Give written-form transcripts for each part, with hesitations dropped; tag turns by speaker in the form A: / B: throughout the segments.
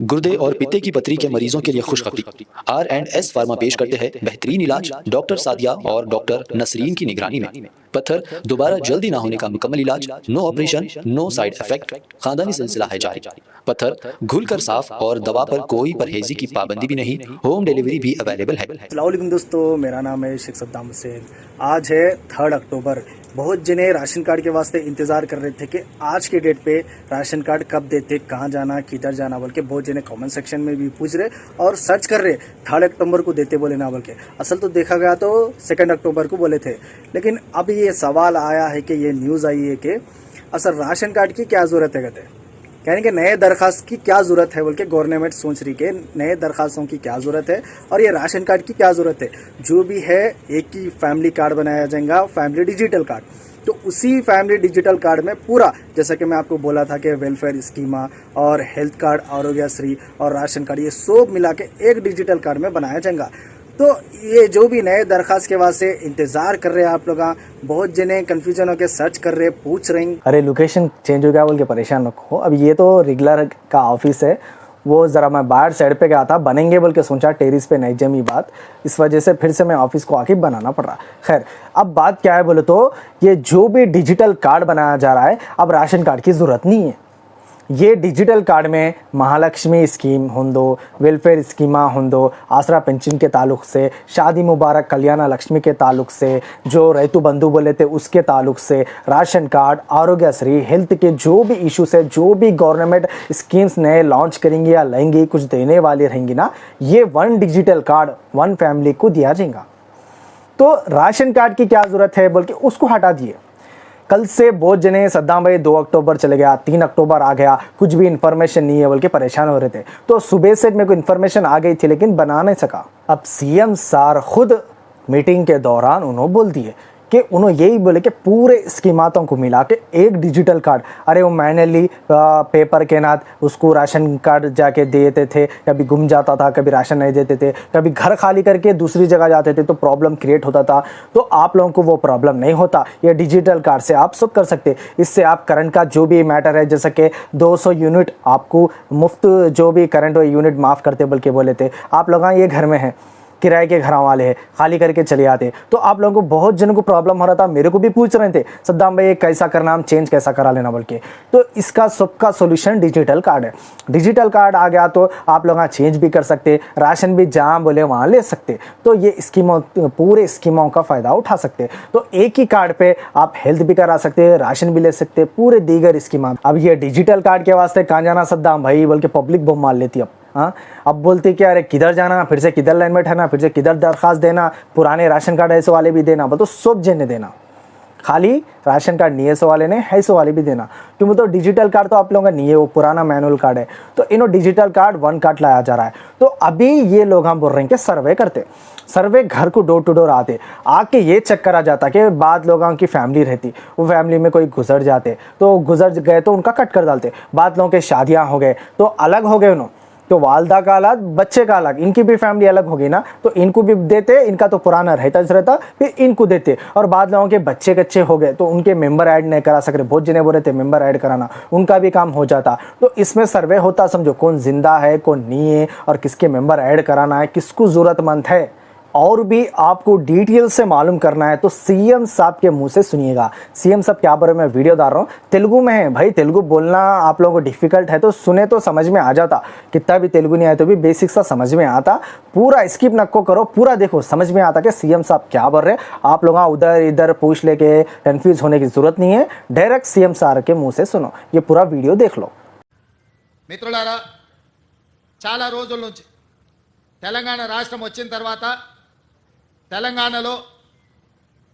A: गुर्दे और पित्ते की पथरी के मरीजों के लिए खुशखबरी। R&S फार्मा पेश करते हैं बेहतरीन इलाज डॉक्टर सादिया और डॉक्टर नसरीन की निगरानी में। पत्थर दोबारा जल्दी ना होने का मुकम्मल इलाज, no operation, no side effect, खानदानी सिलसिला है जारी। पत्थर घुलकर साफ और दवा पर कोई परहेजी की पाबंदी भी नहीं, होम डिलीवरी भी अवेलेबल है।
B: अस्सलाम वालेकुम दोस्तों, मेरा नाम है शेख सद्दाम हुसैन। आज है 3 अक्टूबर। बहुत जने राशन कार्ड के वास्ते इंतज़ार कर रहे थे कि आज के डेट पे राशन कार्ड कब देते, कहाँ जाना, किधर जाना बोल के बहुत जने कमेंट सेक्शन में भी पूछ रहे और सर्च कर रहे 3 अक्टूबर को देते बोले ना बोल के। असल तो देखा गया तो 2 अक्टूबर को बोले थे, लेकिन अब ये सवाल आया है कि ये न्यूज़ आई है कि असल राशन कार्ड की क्या ज़रूरत है कहते, यानी कि नए दरखास्त की क्या ज़रूरत है बोल के गवर्नमेंट सोच रही के नए दरखास्तों की क्या ज़रूरत है और ये राशन कार्ड की क्या ज़रूरत है। जो भी है एक ही फैमिली कार्ड बनाया जाएगा, फैमिली डिजिटल कार्ड। तो उसी फैमिली डिजिटल कार्ड में पूरा, जैसा कि मैं आपको बोला था कि वेलफेयर स्कीमा और हेल्थ कार्ड, आरोग्यश्री और राशन कार्ड, ये सब मिला के एक डिजिटल कार्ड में बनाया जाएगा। तो ये जो भी नए दरखास्त के वास्ते इंतजार कर रहे हैं आप लोग, बहुत जने कन्फ्यूजन होकर सर्च कर रहे, पूछ रहे हैं अरे लोकेशन चेंज हो गया बोल के परेशान रखो। अब ये तो रेगुलर का ऑफिस है, वो ज़रा मैं बाहर साइड पे गया था, बनेंगे बोल के सोचा, टेरिस पे नहीं जमी बात, इस वजह से फिर से मैं ऑफिस को आके बनाना पड़ रहा। खैर, अब बात क्या है बोले तो ये जो भी डिजिटल कार्ड बनाया जा रहा है, अब राशन कार्ड की ज़रूरत नहीं है। ये डिजिटल कार्ड में महालक्ष्मी स्कीम होंदो, वेलफेयर स्कीमा होंदो, आसरा पेंशन के ताल्लुक से, शादी मुबारक कल्याण लक्ष्मी के ताल्लुक से, जो रैतु बंधु बोले थे उसके ताल्लुक से, राशन कार्ड, आरोग्यश्री, हेल्थ के जो भी इशू से, जो भी गवर्नमेंट स्कीम्स नए लॉन्च करेंगी या लेंगी, कुछ देने वाली रहेंगी ना, ये one digital card one family को दिया जाएगा। तो राशन कार्ड की क्या ज़रूरत है बोल के उसको हटा दिए। कल से बहुत जने सद्दाम भाई 2 अक्टूबर चले गया, 3 अक्टूबर आ गया, कुछ भी इन्फॉर्मेशन नहीं है बोल के परेशान हो रहे थे। तो सुबह से मेरे को इन्फॉर्मेशन आ गई थी लेकिन बना नहीं सका। अब सीएम सर खुद मीटिंग के दौरान उन्होंने बोल दिए कि उन्होंने यही बोले कि पूरे स्कीमातों को मिला के एक डिजिटल कार्ड, अरे वो मैनुअली पेपर के नाथ उसको राशन कार्ड जाके देते थे, कभी गुम जाता था, कभी राशन नहीं देते थे, कभी घर खाली करके दूसरी जगह जाते थे तो प्रॉब्लम क्रिएट होता था। तो आप लोगों को वो प्रॉब्लम नहीं होता, ये डिजिटल कार्ड से आप सब कर सकते। इससे आप करंट का जो भी मैटर है, जैसे कि 200 यूनिट आपको मुफ्त जो भी करंट यूनिट माफ़ करते बोल के बोले थे, आप लोग ये घर में हैं, किराए के घर वाले हैं, खाली करके चले आते, तो आप लोगों को बहुत जनों को प्रॉब्लम हो रहा था, मेरे को भी पूछ रहे थे सद्दाम भाई कैसा करना, हम चेंज कैसा करा लेना बोल के। तो इसका सबका सोल्यूशन डिजिटल कार्ड है। डिजिटल कार्ड आ गया तो आप लोग चेंज भी कर सकते, राशन भी जहाँ बोले वहाँ ले सकते। तो ये स्कीमों, पूरे स्कीमों का फ़ायदा उठा सकते। तो एक ही कार्ड पे आप हेल्थ भी करा सकते, राशन भी ले सकते, पूरे दीगर स्कीम। अब ये डिजिटल कार्ड के वास्ते कहाँ जाना सद्दाम भाई बोल के पब्लिक बम मार लेती। अब बोलते कि अरे किधर जाना, फिर से किधर लाइन में ठहरना, फिर से किधर दरखास्त देना, पुराने राशन कार्ड ऐसे वाले भी देना, तो सब जने देना, खाली राशन कार्ड नहीं ऐसे वाले ने ऐसे वाले भी देना। क्यों तो डिजिटल कार्ड तो आप लोगों का नहीं है, वो पुराना मैनुअल कार्ड है। तो इन्हों डिजिटल कार्ड वन कार्ड लाया जा रहा है। तो अभी ये लोग हम बोल रहे हैं कि सर्वे करते, सर्वे घर को डोर टू डोर आते, आके ये चेक करा जाता कि बाद लोगों की फैमिली रहती, वो फैमिली में कोई गुजर जाते तो गुजर गए तो उनका कट कर डालते। बाद लोगों के शादियाँ हो गए तो अलग हो गए उन्होंने, तो वालदा का अलग, बच्चे का अलग, इनकी भी फैमिली अलग होगी ना, तो इनको भी देते, इनका तो पुराना रहता फिर इनको देते। और बाद लोगों के बच्चे कच्चे हो गए तो उनके मेंबर ऐड नहीं करा सक रहे, बहुत जने बोल रहे थे मेंबर ऐड कराना, उनका भी काम हो जाता। तो इसमें सर्वे होता, समझो कौन जिंदा है कौन नहीं है और किसके मेंबर ऐड कराना है, किसको ज़रूरतमंद है। और भी आपको डिटेल से मालूम करना है तो सीएम साहब के मुंह से सुनिएगा। सीएम साहब क्या बारे में वीडियो डाल रहा हूँ, तेलुगु में है भाई, तेलुगु बोलना आप लोगों को डिफिकल्ट है तो सुने तो समझ में आ जाता, कितना भी तेलुगु नहीं आए तो भी बेसिक सा समझ में आता। पूरा स्किप नको करो, पूरा देखो, समझ में आता कि सीएम साहब क्या बोल रहे। आप लोग उधर इधर पूछ लेके कन्फ्यूज होने की जरूरत नहीं है, डायरेक्ट सीएम साहब के मुँह से सुनो, ये पूरा वीडियो देख लो।
C: మిత్రులారా, చాలా రోజుల నుంచి తెలంగాణ రాష్ట్రం వచ్చిన తర్వాత తెలంగాణలో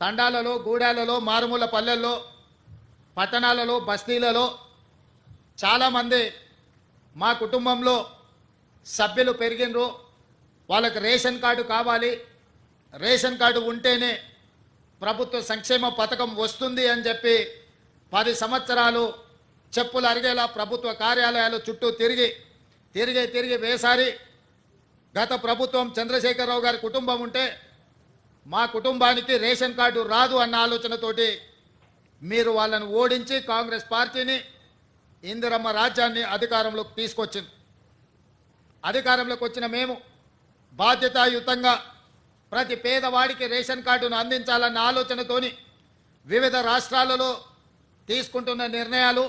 C: తండాలలో, గూడాలలో, మారుమూల పల్లెల్లో, పట్టణాలలో, బస్తీలలో చాలామంది మా కుటుంబంలో సభ్యులు పెరిగినరు, వాళ్ళకి రేషన్ కార్డు కావాలి, రేషన్ కార్డు ఉంటేనే ప్రభుత్వ సంక్షేమ పథకం వస్తుంది అని చెప్పి 10 సంవత్సరాలు చెప్పులు అరిగేలా ప్రభుత్వ కార్యాలయాలు చుట్టూ తిరిగి వేసారి గత ప్రభుత్వం చంద్రశేఖరరావు గారి కుటుంబం ఉంటే మా కుటుంబానికి రేషన్ కార్డు రాదు అన్న ఆలోచనతోటి మీరు వాళ్ళని ఓడించి కాంగ్రెస్ పార్టీని ఇందిరమ్మ రాజ్యాన్ని అధికారంలోకి తీసుకొచ్చింది. అధికారంలోకి వచ్చిన మేము బాధ్యతాయుతంగా ప్రతి పేదవాడికి రేషన్ కార్డును అందించాలన్న ఆలోచనతోని వివిధ రాష్ట్రాలలో తీసుకుంటున్న నిర్ణయాలు,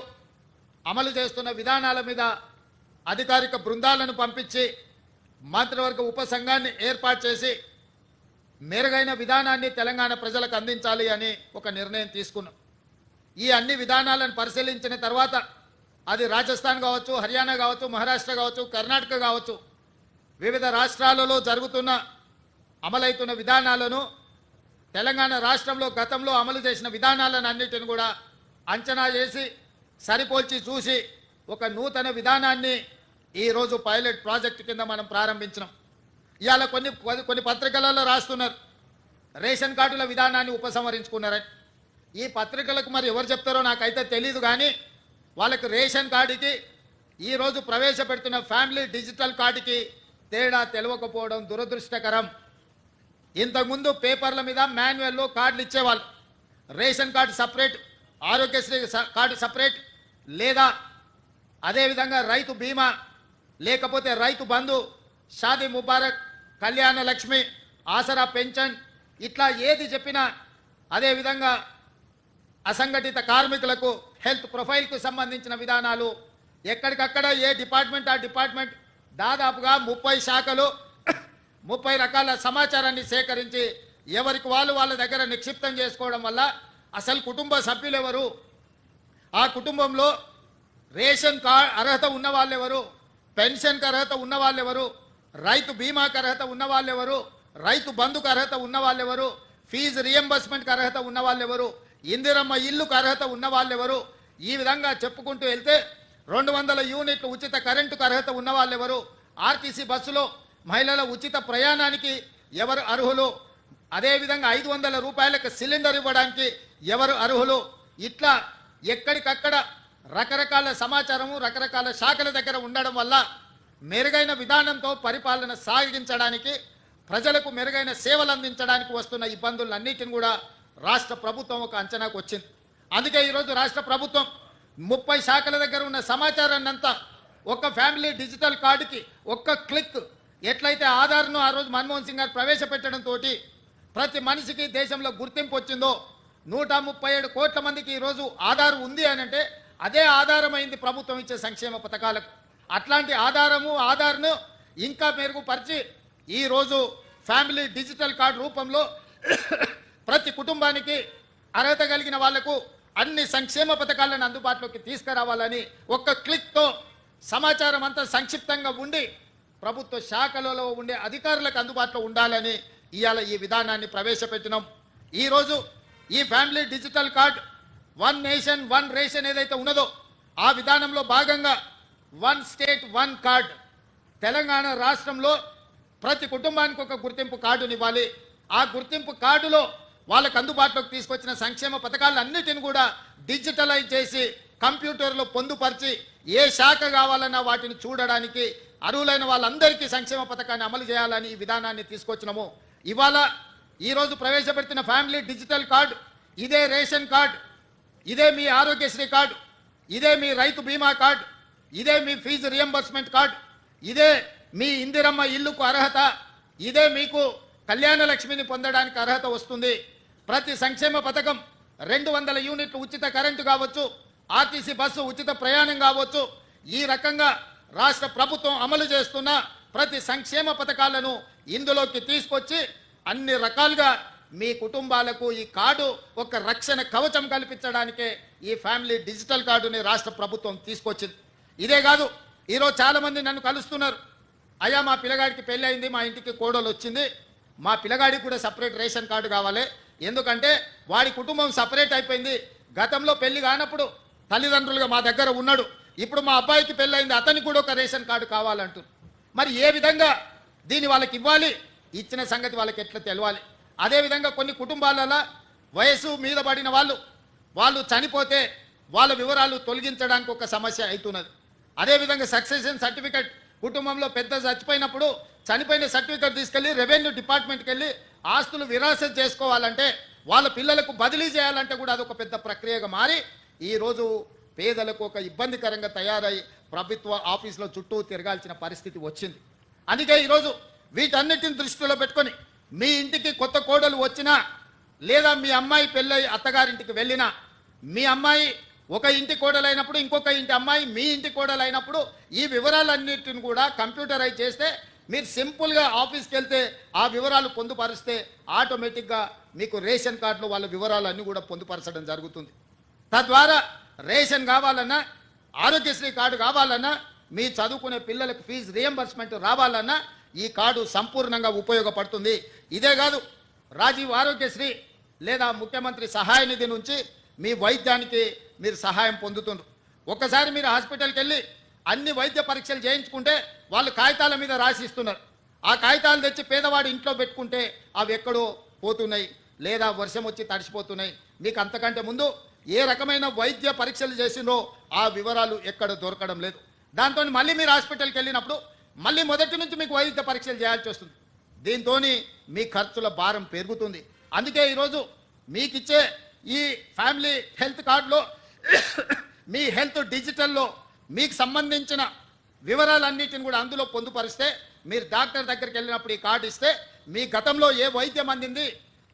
C: అమలు చేస్తున్న విధానాల మీద అధికారిక బృందాలను పంపించి మంత్రివర్గ ఉపసంఘాన్ని ఏర్పాటు చేసి మెరుగైన విధానాన్ని తెలంగాణ ప్రజలకు అందించాలి అని ఒక నిర్ణయం తీసుకున్నాం. ఈ అన్ని విధానాలను పరిశీలించిన తర్వాత అది రాజస్థాన్ కావచ్చు, హర్యానా కావచ్చు, మహారాష్ట్ర కావచ్చు, కర్ణాటక కావచ్చు, వివిధ రాష్ట్రాలలో జరుగుతున్న అమలవుతున్న విధానాలను తెలంగాణ రాష్ట్రంలో గతంలో అమలు చేసిన విధానాలను అన్నిటిని కూడా అంచనా చేసి సరిపోల్చి చూసి ఒక నూతన విధానాన్ని ఈరోజు పైలట్ ప్రాజెక్టు కింద మనం ప్రారంభించినాం. ఇవాళ కొన్ని పత్రికలలో రాస్తున్నారు రేషన్ కార్డుల విధానాన్ని ఉపసంహరించుకున్నారని. ఈ పత్రికలకు మరి ఎవరు చెప్తారో నాకైతే తెలీదు, కానీ వాళ్ళకి రేషన్ కార్డుకి ఈరోజు ప్రవేశపెడుతున్న ఫ్యామిలీ డిజిటల్ కార్డుకి తేడా తెలియకపోవడం దురదృష్టకరం. ఇంతకుముందు పేపర్ల మీద మాన్యువల్లో కార్డులు ఇచ్చేవాళ్ళు. Ration card separate, Aarogyasri card separate, లేదా అదేవిధంగా రైతు బీమా, లేకపోతే రైతు బంధు, షాదీ ముబారక్, కళ్యాణ లక్ష్మి, ఆసరా పెన్షన్, ఇట్లా ఏది చెప్పినా, అదేవిధంగా అసంఘటిత కార్మికులకు హెల్త్ ప్రొఫైల్కు సంబంధించిన విధానాలు ఎక్కడికక్కడ ఏ డిపార్ట్మెంట్ ఆ డిపార్ట్మెంట్ దాదాపుగా 30 శాఖలు 30 రకాల సమాచారాన్ని సేకరించి ఎవరికి వాళ్ళ దగ్గర నిక్షిప్తం చేసుకోవడం వల్ల అసలు కుటుంబ సభ్యులు ఎవరు, ఆ కుటుంబంలో రేషన్ కార్డ్ అర్హత ఉన్న వాళ్ళెవరు, పెన్షన్కి అర్హత ఉన్న వాళ్ళెవరు, రైతు బీమాకి అర్హత ఉన్న వాళ్ళెవరు, రైతు బంధుకు అర్హత ఉన్న వాళ్ళెవరు, ఫీజు రియంబర్స్మెంట్కి అర్హత ఉన్న వాళ్ళెవరు, ఇందిరమ్మ ఇల్లుకు అర్హత ఉన్న వాళ్ళెవరు, ఈ విధంగా చెప్పుకుంటూ వెళ్తే 200 యూనిట్లు ఉచిత కరెంటుకు అర్హత ఉన్న వాళ్ళెవరు, ఆర్టీసీ బస్సులో మహిళల ఉచిత ప్రయాణానికి ఎవరు అర్హులు, అదేవిధంగా 500 రూపాయలకు సిలిండర్ ఇవ్వడానికి ఎవరు అర్హులు, ఇట్లా ఎక్కడికక్కడ రకరకాల సమాచారము రకరకాల శాఖల దగ్గర ఉండడం వల్ల మెరుగైన విధానంతో పరిపాలన సాగించడానికి, ప్రజలకు మెరుగైన సేవలు అందించడానికి వస్తున్న ఇబ్బందులన్నిటిని కూడా రాష్ట్ర ప్రభుత్వం ఒక అంచనాకు వచ్చింది. అందుకే ఈరోజు రాష్ట్ర ప్రభుత్వం 30 శాఖల దగ్గర ఉన్న సమాచారాన్ని అంతా ఒక ఫ్యామిలీ డిజిటల్ కార్డుకి ఒక్క క్లిక్, ఎట్లయితే ఆధార్ను ఆ రోజు మన్మోహన్ సింగ్ గారు ప్రవేశపెట్టడంతో ప్రతి మనిషికి దేశంలో గుర్తింపు వచ్చిందో, 137 కోట్ల మందికి ఈరోజు ఆధార్ ఉంది అని అంటే అదే ఆధారమైంది ప్రభుత్వం ఇచ్చే సంక్షేమ పథకాలకు. అట్లాంటి ఆధార్ను ఇంకా మెరుగుపరిచి ఈరోజు ఫ్యామిలీ డిజిటల్ కార్డు రూపంలో ప్రతి కుటుంబానికి అర్హత కలిగిన వాళ్లకు అన్ని సంక్షేమ పథకాలను అందుబాటులోకి తీసుకురావాలని ఒక్క క్లిక్తో సమాచారం అంతా సంక్షిప్తంగా ఉండి ప్రభుత్వ శాఖలలో ఉండే అధికారులకు అందుబాటులో ఉండాలని ఇవాళ ఈ విధానాన్ని ప్రవేశపెట్టినాం. ఈరోజు ఈ family digital card 1 nation 1 ration ఏదైతే ఉన్నదో ఆ విధానంలో భాగంగా 1 స్టేట్ 1 కార్డ్, తెలంగాణ రాష్ట్రంలో ప్రతి కుటుంబానికి ఒక గుర్తింపు కార్డునివ్వాలి. ఆ గుర్తింపు కార్డులో వాళ్ళకు అందుబాటులోకి తీసుకొచ్చిన సంక్షేమ పథకాలన్నిటిని కూడా డిజిటలైజ్ చేసి కంప్యూటర్లో పొందుపరిచి ఏ శాఖ కావాలన్నా వాటిని చూడడానికి అర్హులైన వాళ్ళందరికీ సంక్షేమ పథకాన్ని అమలు చేయాలని ఈ విధానాన్ని తీసుకొచ్చినాము. ఇవాళ ఈరోజు ప్రవేశపెడుతున్న ఫ్యామిలీ డిజిటల్ కార్డు, ఇదే రేషన్ కార్డు, ఇదే మీ ఆరోగ్యశ్రీ కార్డు, ఇదే మీ రైతు బీమా కార్డు, ఇదే మీ ఫీజు రియంబర్స్మెంట్ కార్డు, ఇదే మీ ఇందిరమ్మ ఇల్లుకు అర్హత, ఇదే మీకు కళ్యాణ లక్ష్మిని పొందడానికి అర్హత వస్తుంది. ప్రతి సంక్షేమ పథకం 200 యూనిట్లు ఉచిత కరెంటు కావచ్చు, ఆర్టీసీ బస్సు ఉచిత ప్రయాణం కావచ్చు, ఈ రకంగా రాష్ట్ర ప్రభుత్వం అమలు చేస్తున్న ప్రతి సంక్షేమ పథకాలను ఇందులోకి తీసుకొచ్చి అన్ని రకాలుగా మీ కుటుంబాలకు ఈ కార్డు ఒక రక్షణ కవచం కల్పించడానికే ఈ ఫ్యామిలీ డిజిటల్ కార్డుని రాష్ట్ర ప్రభుత్వం తీసుకొచ్చింది. ఇదే కాదు, ఈరోజు చాలామంది నన్ను కలుస్తున్నారు, అయ్యా మా పిల్లగాడికి పెళ్ళి అయింది, మా ఇంటికి కోడలు వచ్చింది, మా పిల్లగాడికి కూడా సపరేట్ రేషన్ కార్డు కావాలి, ఎందుకంటే వాడి కుటుంబం సపరేట్ అయిపోయింది, గతంలో పెళ్లి కానప్పుడు తల్లిదండ్రులుగా మా దగ్గర ఉన్నాడు, ఇప్పుడు మా అబ్బాయికి పెళ్ళయింది, అతనికి కూడా ఒక రేషన్ కార్డు కావాలంటారు. మరి ఏ విధంగా దీన్ని వాళ్ళకి ఇవ్వాలి, ఇచ్చిన సంగతి వాళ్ళకి ఎట్లా తెలవాలి? అదేవిధంగా కొన్ని కుటుంబాలలో వయసు మీద పడిన వాళ్ళు చనిపోతే వాళ్ళ వివరాలు తొలగించడానికి ఒక సమస్య అవుతున్నది. అదేవిధంగా సక్సెషన్ సర్టిఫికెట్, కుటుంబంలో పెద్ద చచ్చిపోయినప్పుడు చనిపోయిన సర్టిఫికెట్ తీసుకెళ్ళి రెవెన్యూ డిపార్ట్మెంట్కి వెళ్ళి ఆస్తులు విరాసత్ చేసుకోవాలంటే, వాళ్ళ పిల్లలకు బదిలీ చేయాలంటే కూడా అదొక పెద్ద ప్రక్రియగా మారి ఈరోజు పేదలకు ఒక ఇబ్బందికరంగా తయారై ప్రభుత్వ ఆఫీసులో చుట్టూ తిరగాల్సిన పరిస్థితి వచ్చింది. అందుకే ఈరోజు వీటన్నిటిని దృష్టిలో పెట్టుకొని మీ ఇంటికి కొత్త కోడలు వచ్చినా లేదా మీ అమ్మాయి పెళ్ళై అత్తగారింటికి వెళ్ళినా, మీ అమ్మాయి ఒక ఇంటి కోడలైనప్పుడు ఇంకొక ఇంటి అమ్మాయి మీ ఇంటి కోడలైనప్పుడు ఈ వివరాలన్నిటిని కూడా కంప్యూటరైజ్ చేస్తే మీరు సింపుల్గా ఆఫీస్కి వెళ్తే ఆ వివరాలు పొందుపరిస్తే ఆటోమేటిక్గా మీకు రేషన్ కార్డులో వాళ్ళ వివరాలన్నీ కూడా పొందుపరచడం జరుగుతుంది. తద్వారా రేషన్ కావాలన్నా, ఆరోగ్యశ్రీ కార్డు కావాలన్నా, మీ చదువుకునే పిల్లలకు ఫీజు రియంబర్స్మెంట్ రావాలన్నా ఈ కార్డు సంపూర్ణంగా ఉపయోగపడుతుంది. ఇదే కాదు, రాజీవ్ ఆరోగ్యశ్రీ లేదా ముఖ్యమంత్రి సహాయ నిధి నుంచి మీ వైద్యానికి మీరు సహాయం పొందుతున్నారు. ఒక్కసారి మీరు హాస్పిటల్కి వెళ్ళి అన్ని వైద్య పరీక్షలు చేయించుకుంటే వాళ్ళు కాగితాల మీద రాసిస్తున్నారు. ఆ కాగితాలు తెచ్చి పేదవాడు ఇంట్లో పెట్టుకుంటే అవి ఎక్కడో పోతున్నాయి లేదా వర్షం వచ్చి తడిసిపోతున్నాయి. మీకు అంతకంటే ముందు ఏ రకమైన వైద్య పరీక్షలు చేసినో ఆ వివరాలు ఎక్కడ దొరకడం లేదు. దాంతో మళ్ళీ మీరు హాస్పిటల్కి వెళ్ళినప్పుడు మళ్ళీ మొదటి నుంచి మీకు వైద్య పరీక్షలు చేయాల్సి వస్తుంది. దీంతో మీ ఖర్చుల భారం పెరుగుతుంది. అందుకే ఈరోజు మీకు ఇచ్చే ఈ ఫ్యామిలీ హెల్త్ కార్డులో మీ హెల్త్ డిజిటల్లో మీకు సంబంధించిన వివరాలన్నిటిని కూడా అందులో పొందుపరిస్తే మీరు డాక్టర్ దగ్గరికి వెళ్ళినప్పుడు ఈ కార్డు ఇస్తే మీ గతంలో ఏ వైద్యం అందింది,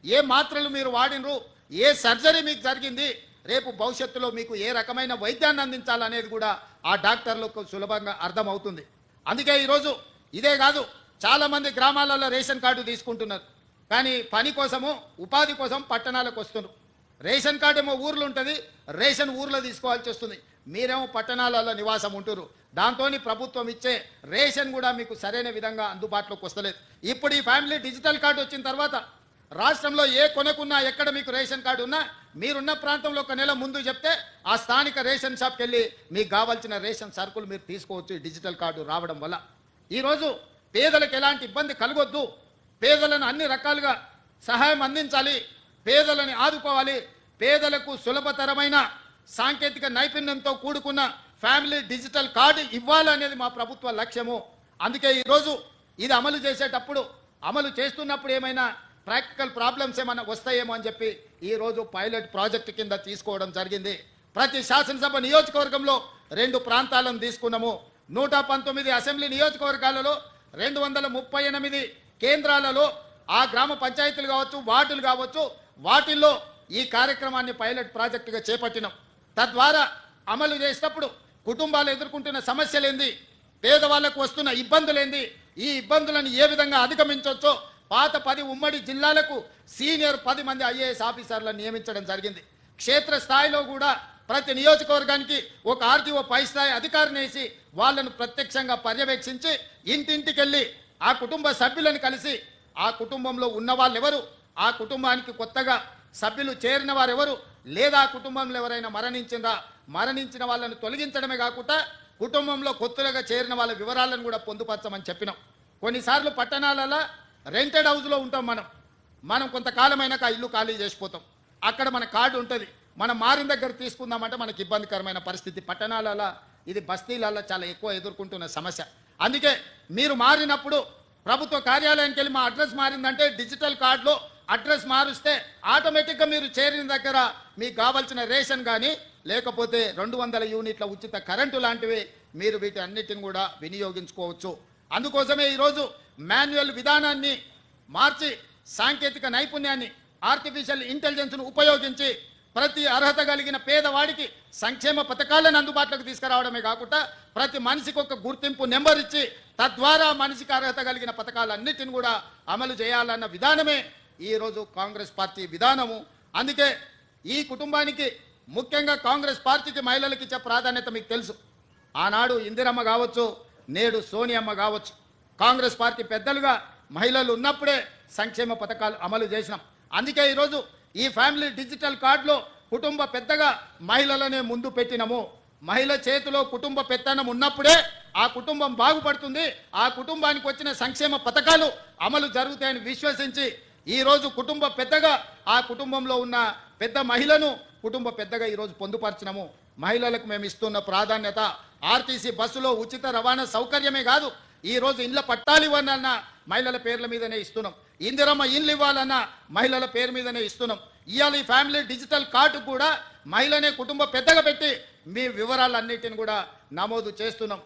C: ఏ మాత్రలు మీరు వాడినరు, ఏ సర్జరీ మీకు జరిగింది, రేపు భవిష్యత్తులో మీకు ఏ రకమైన వైద్యాన్ని అందించాలనేది కూడా ఆ డాక్టర్లకు సులభంగా అర్థమవుతుంది. అందుకే ఈరోజు ఇదే కాదు, చాలామంది గ్రామాలలో రేషన్ కార్డు తీసుకుంటున్నారు, కానీ పని కోసము ఉపాధి కోసం పట్టణాలకు వస్తున్నారు. రేషన్ కార్డు ఏమో ఊర్లో ఉంటుంది, రేషన్ ఊర్లో తీసుకోవాల్సి వస్తుంది. మీరేమో పట్టణాలలో నివాసం ఉంటున్నారు. దాంతో ప్రభుత్వం ఇచ్చే రేషన్ కూడా మీకు సరైన విధంగా అందుబాటులోకి వస్తలేదు. ఇప్పుడు ఈ ఫ్యామిలీ డిజిటల్ కార్డు వచ్చిన తర్వాత రాష్ట్రంలో ఏ కొనకున్నా, ఎక్కడ మీకు రేషన్ కార్డు ఉన్నా మీరున్న ప్రాంతంలో ఒక నెల ముందు చెప్తే ఆ స్థానిక రేషన్ షాప్కి వెళ్ళి మీకు కావాల్సిన రేషన్ సరుకులు మీరు తీసుకోవచ్చు. డిజిటల్ కార్డు రావడం వల్ల ఈరోజు పేదలకు ఎలాంటి ఇబ్బంది కలగొద్దు, పేదలను అన్ని రకాలుగా సహాయం అందించాలి, పేదలని ఆదుకోవాలి, పేదలకు సులభతరమైన సాంకేతిక నైపుణ్యంతో కూడుకున్న ఫ్యామిలీ డిజిటల్ కార్డు ఇవ్వాలనేది మా ప్రభుత్వ లక్ష్యము. అందుకే ఈరోజు ఇది అమలు చేసేటప్పుడు, అమలు చేస్తున్నప్పుడు ఏమైనా ప్రాక్టికల్ ప్రాబ్లమ్స్ ఏమైనా వస్తాయేమో అని చెప్పి ఈరోజు పైలట్ ప్రాజెక్టు కింద తీసుకోవడం జరిగింది. ప్రతి శాసనసభ నియోజకవర్గంలో 2 ప్రాంతాలను తీసుకున్నాము. 119 అసెంబ్లీ నియోజకవర్గాలలో 238 కేంద్రాలలో ఆ గ్రామ పంచాయతీలు కావచ్చు, వార్డులు కావచ్చు, వాటిల్లో ఈ కార్యక్రమాన్ని పైలట్ ప్రాజెక్టుగా చేపట్టినాం. తద్వారా అమలు చేసేటప్పుడు కుటుంబాలు ఎదుర్కొంటున్న సమస్యలేంది, పేదవాళ్లకు వస్తున్న ఇబ్బందులేంది, ఈ ఇబ్బందులను ఏ విధంగా అధిగమించవచ్చో పాత 10 ఉమ్మడి జిల్లాలకు సీనియర్ 10 మంది ఐఏఎస్ ఆఫీసర్లను నియమించడం జరిగింది. క్షేత్రస్థాయిలో కూడా ప్రతి నియోజకవర్గానికి ఒక ఆర్టీఓ పై స్థాయి అధికారిని వేసి వాళ్ళను ప్రత్యక్షంగా పర్యవేక్షించి ఇంటింటికి వెళ్ళి ఆ కుటుంబ సభ్యులను కలిసి ఆ కుటుంబంలో ఉన్న వాళ్ళు ఎవరు, ఆ కుటుంబానికి కొత్తగా సభ్యులు చేరిన వారు ఎవరు, లేదా ఆ కుటుంబంలో ఎవరైనా మరణించిన వాళ్ళను తొలగించడమే కాకుండా కుటుంబంలో కొత్తగా చేరిన వాళ్ళ వివరాలను కూడా పొందుపరచమని చెప్పినాం. కొన్నిసార్లు పట్టణాలలో రెంటెడ్ హౌస్లో ఉంటాం, మనం కొంతకాలమైనాక ఆ ఇల్లు ఖాళీ చేసిపోతాం. అక్కడ మన కార్డు ఉంటుంది, మనం మారిన దగ్గర తీసుకుందామంటే మనకి ఇబ్బందికరమైన పరిస్థితి. పట్టణాలలో ఇది బస్తీలలో చాలా ఎక్కువ ఎదుర్కొంటున్న సమస్య. అందుకే మీరు మారినప్పుడు ప్రభుత్వ కార్యాలయానికి వెళ్ళి మా అడ్రస్ మారిందంటే డిజిటల్ కార్డులో అడ్రస్ మారుస్తే ఆటోమేటిక్గా మీరు చేరిన దగ్గర మీకు కావాల్సిన రేషన్ కానీ లేకపోతే 200 యూనిట్ల ఉచిత కరెంటు లాంటివి మీరు వీటి అన్నిటిని కూడా వినియోగించుకోవచ్చు. అందుకోసమే ఈరోజు మాన్యువల్ విధానాన్ని మార్చి సాంకేతిక నైపుణ్యాన్ని, ఆర్టిఫిషియల్ ఇంటెలిజెన్స్ను ఉపయోగించి ప్రతి అర్హత కలిగిన పేదవాడికి సంక్షేమ పథకాలను అందుబాటులోకి తీసుకురావడమే కాకుండా ప్రతి మనిషికి ఒక గుర్తింపు నెంబర్ ఇచ్చి తద్వారా మనిషికి అర్హత కలిగిన పథకాలన్నిటిని కూడా అమలు చేయాలన్న విధానమే ఈరోజు కాంగ్రెస్ పార్టీ విధానము. అందుకే ఈ కుటుంబానికి ముఖ్యంగా కాంగ్రెస్ పార్టీకి మహిళలకు ఇచ్చే ప్రాధాన్యత మీకు తెలుసు. ఆనాడు ఇందిరమ్మ కావచ్చు, నేడు సోనియమ్మ కావచ్చు, కాంగ్రెస్ పార్టీ పెద్దలుగా మహిళలు ఉన్నప్పుడే సంక్షేమ పథకాలు అమలు చేసినాం. అందుకే ఈరోజు ఈ ఫ్యామిలీ డిజిటల్ కార్డులో కుటుంబ పెద్దగా మహిళలనే ముందు పెట్టినాము. మహిళ చేతిలో కుటుంబ పెత్తనం ఉన్నప్పుడే ఆ కుటుంబం బాగుపడుతుంది, ఆ కుటుంబానికి వచ్చిన సంక్షేమ పథకాలు అమలు జరుగుతాయని విశ్వసించి ఈరోజు కుటుంబ పెద్దగా ఆ కుటుంబంలో ఉన్న పెద్ద మహిళను కుటుంబ పెద్దగా ఈరోజు పొందుపరిచినాము. మహిళలకు మేము ఇస్తున్న ప్రాధాన్యత ఆర్టీసీ బస్సులో ఉచిత రవాణా సౌకర్యమే కాదు, ఈరోజు ఇండ్ల పట్టాలు ఇవ్వాలన్నా మహిళల పేర్ల మీదనే ఇస్తున్నాం, ఇందిరమ్మ ఇండ్లు ఇవ్వాలన్నా మహిళల పేరు మీదనే ఇస్తున్నాం. ఇవాళ ఈ ఫ్యామిలీ డిజిటల్ కార్డు కూడా మహిళనే కుటుంబ పెద్దగా పెట్టి మీ వివరాలన్నిటిని కూడా నమోదు చేస్తున్నాం.